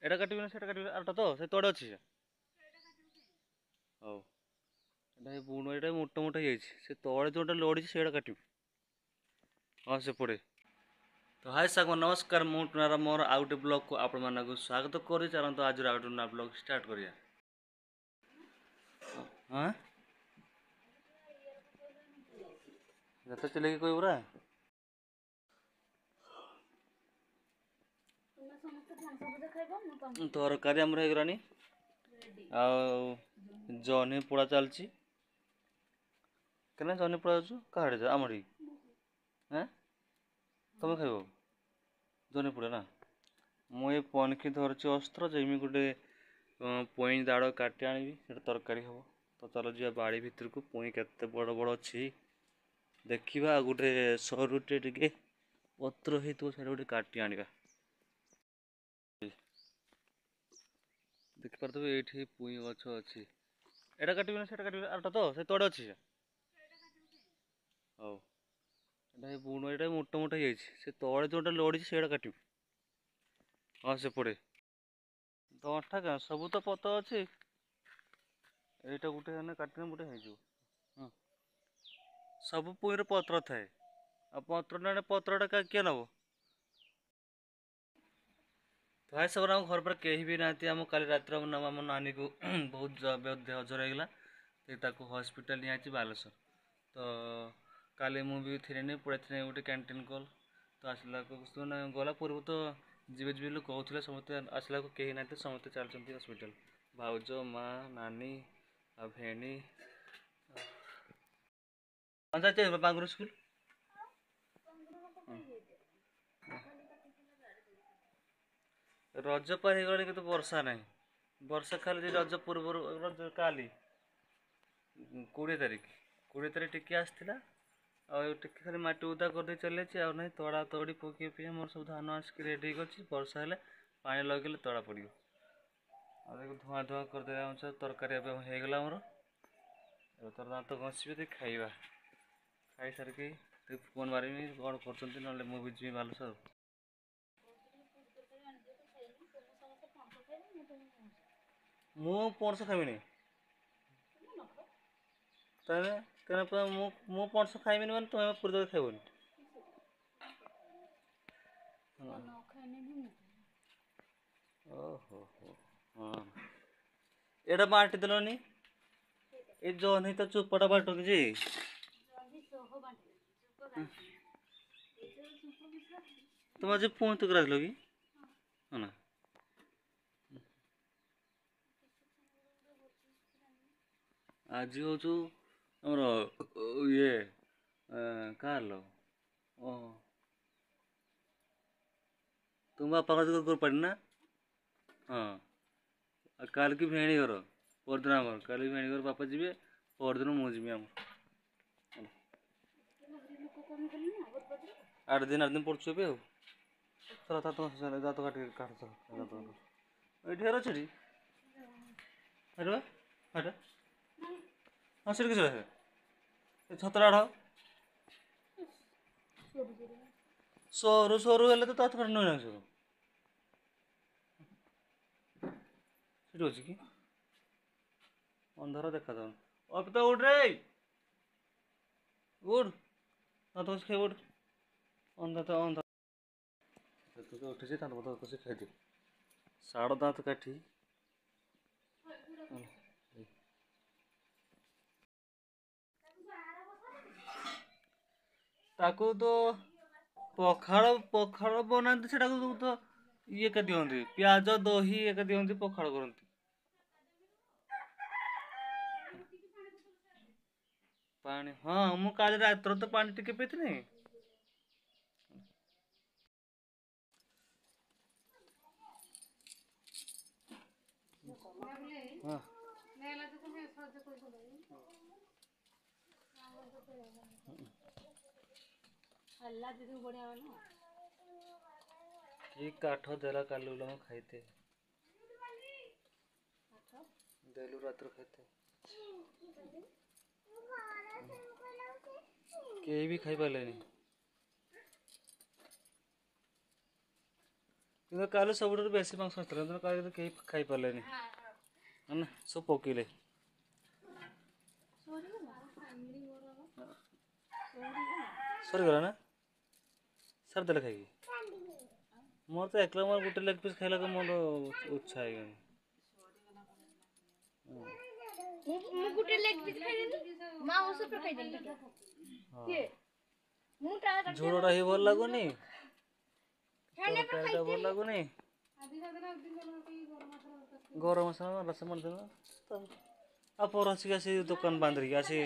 ଏଇଟା କାଟିବି ନା ସେଇଟା କାଟିବି ଆରଟା ତ ସେ ତଳେ ଅଛି ସେ। ହଉ ଏଇଟା ଏ ବୁଣ ଏଇଟା ମୋଟା ମୋଟା ହେଇଯାଇଛି ସେ ତଳେ ଯୋଉଟା ଲଢ଼ିଛି ସେଇଟା କାଟିବି। ହଁ ସେପଟେ। ତ ହାଇ ସାଙ୍ଗ ନମସ୍କାର ମୁଁ ଟୁନାର ମୋର ଆଉ ଗୋଟେ ବ୍ଲଗକୁ ଆପଣମାନଙ୍କୁ ସ୍ୱାଗତ କରୁଛି। ଚାଲନ୍ତୁ ଆଜିର ଆଉ ଗୋଟେ ନୂଆ ବ୍ଲଗ ଷ୍ଟାର୍ଟ କରିବା। ହଁ ଯେତେ ଚିଲେଇକି କହିବୁ ପରା। ତରକାରୀ ଆମର ହେଇଗଲାଣି ଆଉ ଜହ୍ନି ପୋଡ଼ା ଚାଲିଛି। କେନା ଜହ୍ନି ପୋଡ଼ା ଯାଉଛୁ କାହାଡ଼େ ଯା ଆମରି ଆଁ ତମେ ଖାଇବ ଜହ୍ନି ପୋଡ଼ା ନା। ମୁଁ ଏ ପନିକି ଧରିଛି ଅସ୍ତ୍ର ଯେମିତି ଗୋଟେ ପଇଁ ଦାଢ଼ କାଟି ଆଣିବି ସେଇଟା ତରକାରୀ ହେବ। ତ ଚାଲ ଯିବା ବାଡ଼ି ଭିତରକୁ ପୁଣି କେତେ ବଡ଼ ବଡ଼ ଅଛି ଦେଖିବା ଆଉ ଗୋଟେ ସରୁଟେ ଟିକେ ପତ୍ର ହେଇଥିବ ସେଇଟା ଗୋଟେ କାଟି ଆଣିବା। ଦେଖିପାରୁଥିବେ ଏଇଠି ପୁଇଁ ଗଛ ଅଛି। ଏଇଟା କାଟିବି ନା ସେଇଟା କାଟିବି ଆରଟା ତ ସେ ତଳେ ଅଛି ସେ। ହଉ ଏଇଟା ଏ ବୁଣ ଏଇଟା ମୋଟା ମୋଟା ହେଇଯାଇଛି ସେ ତଳେ ଯୋଉଟା ଲଢ଼ିଛି ସେଇଟା କାଟିବି। ହଁ ସେପଟେ ଦଣ୍ଟା କାଇଁ ସବୁ ତ ପତ୍ର ଅଛି। ଏଇଟା ଗୋଟେ ହେଲେ କାଟିଲେ ଗୋଟେ ହେଇଯିବ। ହଁ ସବୁ ପୁଇଁରେ ପତ୍ର ଥାଏ ଆଉ ପତ୍ର ନେଲେ ପତ୍ରଟା କିଏ ନବ। ଭାଇ ସବରେ ଆମ ଘର ପରେ କେହି ବି ନାହାନ୍ତି। ଆମ କାଲି ରାତିରେ ଆମ ନାନୀକୁ ବହୁତ ଦେହ ଜ୍ୱର ହେଇଗଲା। ସେ ତାକୁ ହସ୍ପିଟାଲ ନିଆଯାଇଛି ବାଲେଶ୍ୱର। ତ କାଲି ମୁଁ ବି ଥିଲିନି ପଳେଇଥିଲି ଗୋଟେ କ୍ୟାଣ୍ଟିନ୍ କଲ୍। ତ ଆସିଲାକୁ ଗଲା ପୂର୍ବରୁ ତ ଯିବେ ଯିବେ ବୋଲି କହୁଥିଲେ ସମସ୍ତେ ଆସିଲାକୁ କେହି ନାହାନ୍ତି ସମସ୍ତେ ଚାଲିଛନ୍ତି ହସ୍ପିଟାଲ। ଭାଉଜ ମା ନାନୀ ଆଉ ଭେଣୀ। ବାଙ୍ଗର ସ୍କୁଲ। ରଜ ପରେ ହେଇଗଲାଣି କିନ୍ତୁ ବର୍ଷା ନାହିଁ। ବର୍ଷା ଖାଲି ରଜ ପୂର୍ବରୁ ରଜ କାଲି 20 ତାରିଖ ଟିକେ ଆସିଥିଲା। ଆଉ ଟିକେ ଖାଲି ମାଟି ଉଦା କରିଦେଇ ଚାଲିଯାଇଛି ଆଉ ନାହିଁ ତଡ଼ା ତଡ଼ି ପକେଇ ପାଇଁ ମୋର ସବୁ ଧାନ ଆସିକି ରେଡ଼ି ହେଇକି ଅଛି। ବର୍ଷା ହେଲେ ପାଣି ଲଗେଇଲେ ତଳା ପଡ଼ିବ। ଆଉ ଦେଖ ଧୂଆଁ ଧୂଆଁ କରିଦେଲା ଅନୁସାରେ ତରକାରୀ ଏବେ ହେଇଗଲା ଆମର। ଏବେ ତର ଦାନ୍ତ ଘଷିବି ଦେଖି ଖାଇବା। ଖାଇସାରିକି ଟିକେ ଫୋନ୍ ମାରିବି କଣ କରୁଛନ୍ତି ନହେଲେ ମୁଁ ବି ଯିବି ବାଲେଶ୍ୱର। ମୁଁ ପଣସ ଖାଇବିନି। ତାହେଲେ ମୁଁ ପଣସ ଖାଇବିନି ମାନେ ତୁମେ ପୁରୀ ତରକାରୀ ଖାଇବନି। ଓହୋ ହୋ ହଁ ଏଇଟା ବାଣ୍ଟି ଦେଲନି। ଏଇ ଜହ୍ନି ତ ଚୋପାଟା ବାଣ୍ଟୁନି ଯେ। ତମେ ଆଜି ପୁଣି ତରକାରୀ ଆସିଲ କି? ହଁ ନା ଆଜି ହଉଛୁ ଆମର ଇଏ କାହାର ଲୋ ଓହୋ ତୁମ ବାପା ପାଳି ନା ହଁ ଆଉ କାଲିକି ଭେଣୀ ଘର ପରଦିନ ଆମର କାଲି ଭେଣୀ ଘର ବାପା ଯିବେ ପରଦିନ ମୁଁ ଯିବି ଆମର। 8 ଦିନ ପଡୁଛୁ ଏବେ ଆଉ। ଏଇଠି ଅଛି ହଁ ସେଠି କିଛି ଏ ଛତରା ଆଡ଼ ସରୁ ସରୁ ହେଲେ ତ ତା ନୁହେଁ ସବୁ ସେଠି ଅଛି କି? ଅନ୍ଧାର ଦେଖାଯାଉନି ଅବିତ ଉଠରେ ଉଠ ଦାନ୍ତ ଘଷି ଖାଇବୁ ଉଠ ଉଠିଛି ଦାନ୍ତ ଘଷି ଖାଇଦିଏ ସାଡ଼ ଦାନ୍ତ କାଠି ତାକୁ ତ ପଖାଳ ପଖାଳ ବନାନ୍ତି ସେଟାକୁ ତ ଇଏ ଏକା ଦିଅନ୍ତି ପିଆଜ ଦହି ଏକା ଦିଅନ୍ତି ପଖାଳ କରନ୍ତି। ପାଣି ହଁ ମୁଁ କାଲି ରାତିରେ ତ ପାଣି ଟିକେ ପିଇଥିଲି। ହଁ କି କାଠ ଦେଲା କାଲି ଖାଇତେ ଦେଲୁ ରାତିରେ ଖାଇତେ କେହି ବି ଖାଇପାରିଲେନି। କିନ୍ତୁ କାଲି ସବୁଠାରୁ ବେଶୀ ମାଂସ ଆସିଥିଲା କିନ୍ତୁ କାଲି କିନ୍ତୁ କେହି ଖାଇପାରିଲେନି ନା ସବୁ ପକେଇଲେ। ସରିଗଲା ନା ସାରିଦେଲେ ଖାଇକି। ମୋର ତ ଏକଲା ମୋର ଗୋଟେ ଲେଗ ପିସ୍ ଖାଇଲାକୁ ମୋର ଉତ୍ସାହ ହେଇଗଲାଣି। ମୁଁ ଗୋଟେ ଲେଗ ପିସ୍ ଖାଇଦେଲି ମାଉସ ଉପରେ ଖାଇଦେଲି କିଏ ମୁଁ ଟା ଝୋଳଟା ହିଁ ଭଲ ଲାଗୁନି, ତରକାରୀଟା ଭଲ ଲାଗୁନି, ଗରମ ମସଲା ରସ ಮಾಡಿଦେಲ್ಲ ଆଉ ପର ଆସିକି ଆସି ଦୋକାନ ବନ୍ଦ କରିକି ଆସି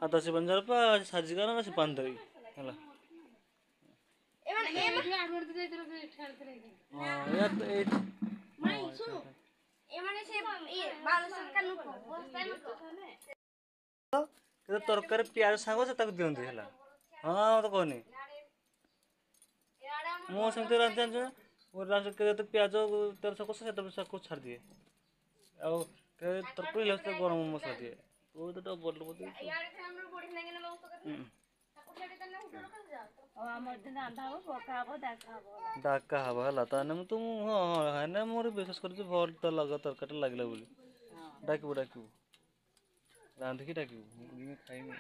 ହାତ ଆସି ପଞ୍ଜାର ପା ସାଜିଗଲା ନା ସେ ବନ୍ଦ କରିକି ହେଲା। କିନ୍ତୁ ତରକାରୀ ପିଆଜ ସାଙ୍ଗ ସେ ତାକୁ ଦିଅନ୍ତି ହେଲା। ହଁ ମତେ କହନି ମୁଁ ସେମିତି ରାନ୍ଧି ଜାଣିଛୁ ନା ମୁଁ କେତେ ପିଆଜ ତେଲ ସକୋ ସେତେବେଳେ ତାକୁ ଛାଡ଼ିଦିଏ ଆଉ ତରକାରୀ ହେଲେ ଗରମ ମସଲା ଦିଏ ଡାକା ହବ ହେଲା ତାହେଲେ ମୁଁ ତୁ ହଁ ହଁ ମୋର ବିଶ୍ୱାସ କରୁଛି ଭଲ ତ ଲଗ ତରକାରୀ ଲାଗିଲା ବୋଲି ଡାକିବୁ ଡାକିବୁ ରାନ୍ଧିକି ଡାକିବୁ ଖାଇମି।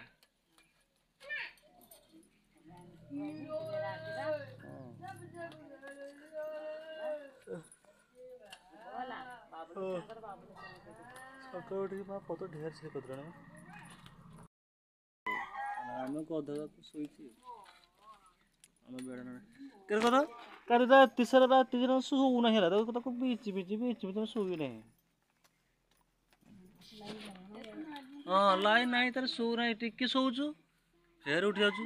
ସକାଳୁ ଉଠିକି ମା ପତ ଢେର ସେ କରିଦେଲାଣି ଆମେ ଅଧା ଶୋଇଛି ଆମେ ବେଳ କଥା କାଲି ତିସାରା ରାତି ଦିନ ଶୋଉ ନାହିଁ ହେଲା ତାକୁ ବିଚି ତମେ ଶୋଇବି ନାହିଁ। ହଁ ଲାଇନ୍ ନାହିଁ ତାର ଶୋଉ ନାହିଁ ଟିକେ ଶୋଉଛୁ ଫେର ଉଠି ଯାଉଛୁ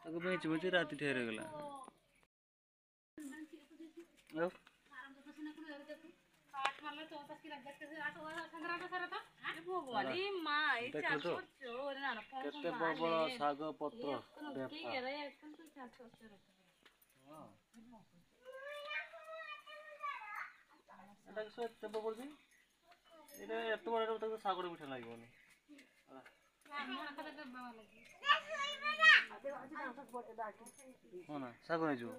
ତାକୁ ବେଞ୍ଚି ରାତି ଠେର ହେଇଗଲା। କେତେ ପ୍ରବଳ ଶାଗ ପତ୍ର ପଡୁଛି ଏଇଟା ଏତେ ବଡ ତାକୁ ଶାଗରେ ମିଠା ଲାଗିବନି। ହଁ ନା ଶାଗ ହେଇଯିବ।